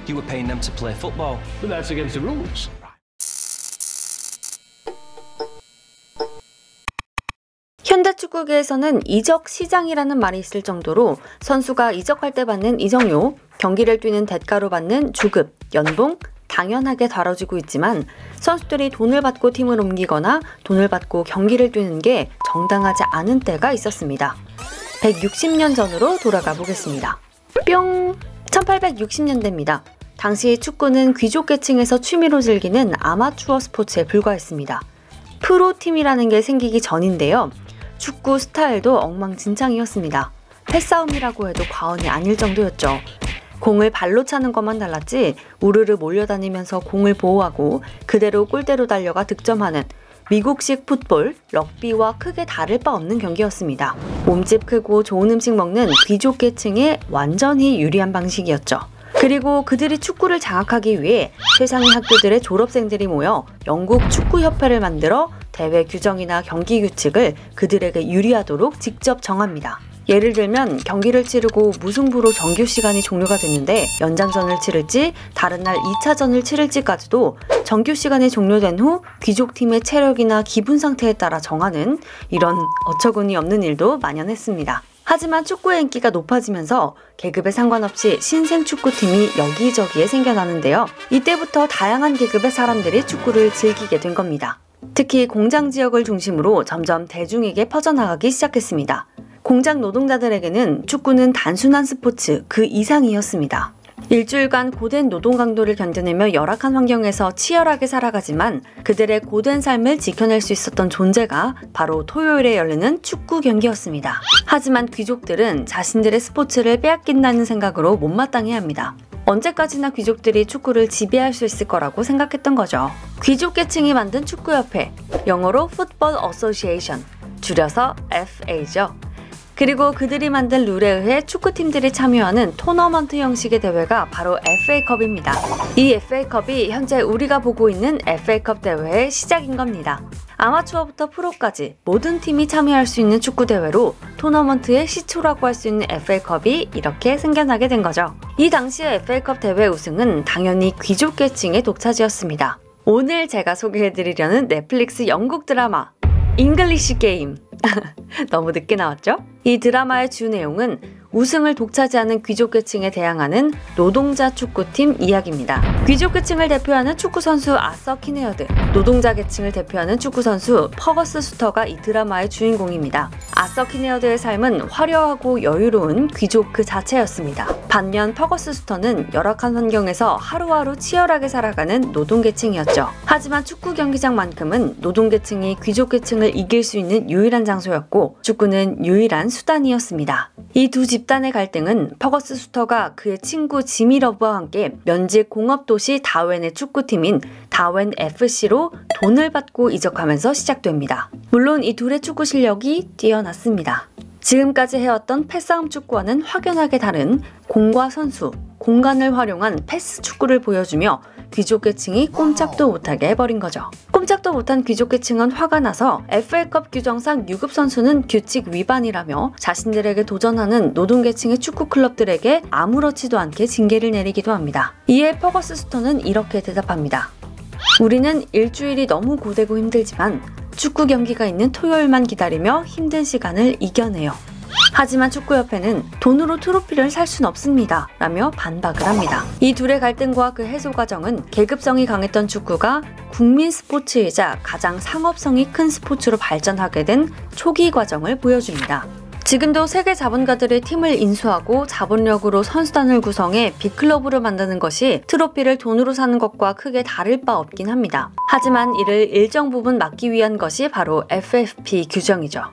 You were paying them to play football. But that's against the rules. 현대 축구계에서는 이적 시장이라는 말이 있을 정도로 선수가 이적할 때 받는 이적료, 경기를 뛰는 대가로 받는 주급, 연봉, 당연하게 다뤄지고 있지만 선수들이 돈을 받고 팀을 옮기거나 돈을 받고 경기를 뛰는 게 정당하지 않은 때가 있었습니다. 160년 전으로 돌아가 보겠습니다. 뿅! 1860년대입니다. 당시 축구는 귀족계층에서 취미로 즐기는 아마추어 스포츠에 불과했습니다. 프로팀이라는 게 생기기 전인데요. 축구 스타일도 엉망진창이었습니다. 패싸움이라고 해도 과언이 아닐 정도였죠. 공을 발로 차는 것만 달랐지 우르르 몰려다니면서 공을 보호하고 그대로 골대로 달려가 득점하는 미국식 풋볼, 럭비와 크게 다를 바 없는 경기였습니다. 몸집 크고 좋은 음식 먹는 귀족계층에 완전히 유리한 방식이었죠. 그리고 그들이 축구를 장악하기 위해 세상의 학교들의 졸업생들이 모여 영국 축구협회를 만들어 대회 규정이나 경기 규칙을 그들에게 유리하도록 직접 정합니다. 예를 들면 경기를 치르고 무승부로 정규 시간이 종료가 됐는데 연장전을 치를지 다른 날 2차전을 치를지까지도 정규 시간이 종료된 후 귀족팀의 체력이나 기분 상태에 따라 정하는 이런 어처구니 없는 일도 만연했습니다. 하지만 축구의 인기가 높아지면서 계급에 상관없이 신생 축구팀이 여기저기에 생겨나는데요. 이때부터 다양한 계급의 사람들이 축구를 즐기게 된 겁니다. 특히 공장 지역을 중심으로 점점 대중에게 퍼져나가기 시작했습니다. 공장 노동자들에게는 축구는 단순한 스포츠 그 이상이었습니다. 일주일간 고된 노동 강도를 견뎌내며 열악한 환경에서 치열하게 살아가지만 그들의 고된 삶을 지켜낼 수 있었던 존재가 바로 토요일에 열리는 축구 경기였습니다. 하지만 귀족들은 자신들의 스포츠를 빼앗긴다는 생각으로 못마땅해합니다. 언제까지나 귀족들이 축구를 지배할 수 있을 거라고 생각했던 거죠. 귀족계층이 만든 축구협회, 영어로 Football Association, 줄여서 FA죠. 그리고 그들이 만든 룰에 의해 축구팀들이 참여하는 토너먼트 형식의 대회가 바로 FA컵입니다. 이 FA컵이 현재 우리가 보고 있는 FA컵 대회의 시작인 겁니다. 아마추어부터 프로까지 모든 팀이 참여할 수 있는 축구 대회로 토너먼트의 시초라고 할 수 있는 FA컵이 이렇게 생겨나게 된 거죠. 이 당시의 FA컵 대회 우승은 당연히 귀족계층의 독차지였습니다. 오늘 제가 소개해드리려는 넷플릭스 영국 드라마 잉글리시 게임 너무 늦게 나왔죠? 이 드라마의 주 내용은 우승을 독차지하는 귀족계층에 대항하는 노동자 축구팀 이야기입니다. 귀족계층을 대표하는 축구선수 아서 키네어드, 노동자 계층을 대표하는 축구선수 퍼거스 수터가 이 드라마의 주인공입니다. 아서 키네어드의 삶은 화려하고 여유로운 귀족 그 자체였습니다. 반면 퍼거스 수터는 열악한 환경에서 하루하루 치열하게 살아가는 노동계층이었죠. 하지만 축구 경기장만큼은 노동계층이 귀족계층을 이길 수 있는 유일한 장소였고 축구는 유일한 수단이었습니다. 이 두 집단의 갈등은 퍼거스 수터가 그의 친구 지미 러브와 함께 면직 공업도시 다웬의 축구팀인 다웬 FC로 돈을 받고 이적하면서 시작됩니다. 물론 이 둘의 축구 실력이 뛰어났습니다. 지금까지 해왔던 패싸움 축구와는 확연하게 다른 공과 선수, 공간을 활용한 패스 축구를 보여주며 귀족계층이 꼼짝도 못하게 해버린 거죠. 꼼짝도 못한 귀족계층은 화가 나서 FA컵 규정상 유급 선수는 규칙 위반이라며 자신들에게 도전하는 노동계층의 축구 클럽들에게 아무렇지도 않게 징계를 내리기도 합니다. 이에 퍼거스 수터는 이렇게 대답합니다. 우리는 일주일이 너무 고되고 힘들지만 축구 경기가 있는 토요일만 기다리며 힘든 시간을 이겨내요. 하지만 축구협회는 돈으로 트로피를 살 순 없습니다 라며 반박을 합니다. 이 둘의 갈등과 그 해소 과정은 계급성이 강했던 축구가 국민 스포츠이자 가장 상업성이 큰 스포츠로 발전하게 된 초기 과정을 보여줍니다. 지금도 세계 자본가들의 팀을 인수하고 자본력으로 선수단을 구성해 빅클럽으로 만드는 것이 트로피를 돈으로 사는 것과 크게 다를 바 없긴 합니다. 하지만 이를 일정 부분 막기 위한 것이 바로 FFP 규정이죠.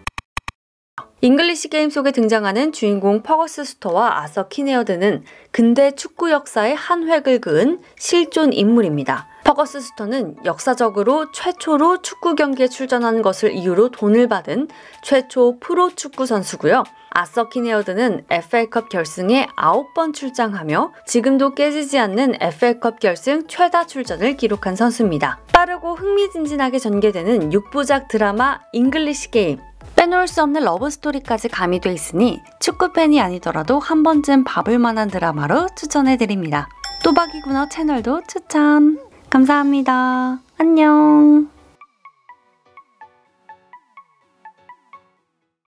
잉글리시 게임 속에 등장하는 주인공 퍼거스 수터와 아서 키네어드는 근대 축구 역사의 한 획을 그은 실존 인물입니다. 퍼거스 수터는 역사적으로 최초로 축구 경기에 출전한 것을 이유로 돈을 받은 최초 프로 축구 선수고요. 아서 키네어드는 FA컵 결승에 9번 출장하며 지금도 깨지지 않는 FA컵 결승 최다 출전을 기록한 선수입니다. 빠르고 흥미진진하게 전개되는 6부작 드라마 잉글리시 게임. 빼놓을 수 없는 러브스토리까지 가미돼 있으니 축구팬이 아니더라도 한 번쯤 봐볼 만한 드라마로 추천해드립니다. 또박이구나 채널도 추천. 감사합니다. 안녕.